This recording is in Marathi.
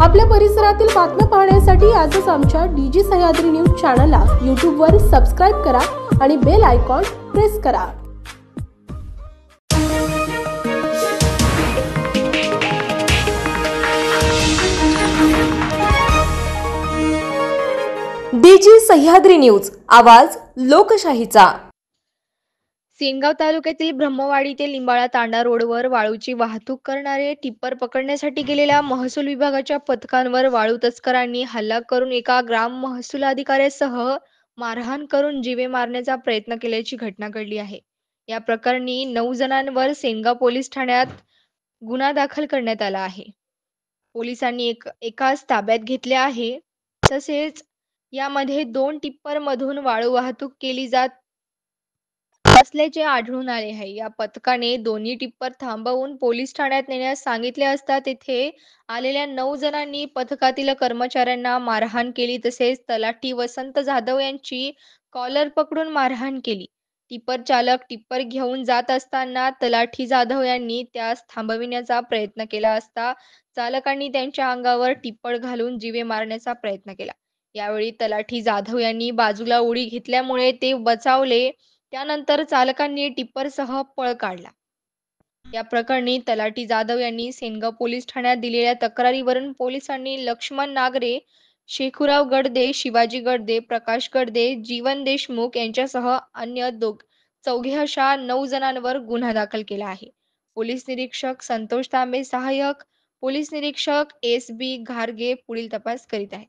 आपल्या परिसरातील बातम्या पाहण्यासाठी आजच आमच्या डीजी सह्याद्री न्यूज चॅनलला यूट्यूबवर सबस्क्राईब करा आणि बेल आयकॉन प्रेस करा. डीजी सह्याद्री न्यूज, आवाज लोकशाहीचा. सेनगाव तालुक्यातील ब्रह्मवाडी ते लिंबाळा तांडा रोडवर वाळूची वाहतूक करणारे टिप्पर पकडण्यासाठी गेलेल्या महसूल विभागाच्या पथकांवर वाळू तस्करांनी हल्ला करून एका ग्राम महसूल अधिकाऱ्यासह मारहाण करून जीवे मारण्याचा प्रयत्न केल्याची घटना घडली आहे. या प्रकरणी 9 जणांवर सेनगाव पोलीस ठाण्यात गुन्हा दाखल करण्यात आला आहे. पोलिसांनी एकास ताब्यात घेतले आहे. तसेच यामध्ये 2 टिप्पर मधून वाळू वाहतूक केली जात असल्याचे आढळून आले आहे. या पथकाने दोन्ही टिप्पर थांबवून पोलीस ठाण्यात नेण्यास सांगितले असता तेथे आलेल्या 9 जणांनी पथकातील कर्मचाऱ्यांना मारहाण केली. तसेच तलाठी वसंत जाधव यांची कॉलर पकडून मारहाण केली. टिप्पर चालक टिप्पर घेऊन जात असताना तलाठी जाधव यांनी त्यास थांबविण्याचा प्रयत्न केला असता चालकांनी त्यांच्या अंगावर टिप्पर घालून जीवे मारण्याचा प्रयत्न केला. यावेळी तलाठी जाधव यांनी बाजूला उडी घेतल्यामुळे ते बचावले. त्यानंतर चालकांनी टिप्परसह पळ काढला. या प्रकरणी तलाठी जाधव यांनी सेनगाव पोलीस ठाण्यात दिलेल्या तक्रारीवरून पोलिसांनी लक्ष्मण नागरे, शेखुराव गडदे, शिवाजी गडदे, प्रकाश गडदे, जीवन देशमुख यांच्यासह अन्य 4 अशा 9 जणांवर गुन्हा दाखल केला आहे. पोलीस निरीक्षक संतोष तांबे, सहाय्यक पोलीस निरीक्षक एस. बी. घारगे पुढील तपास करीत आहेत.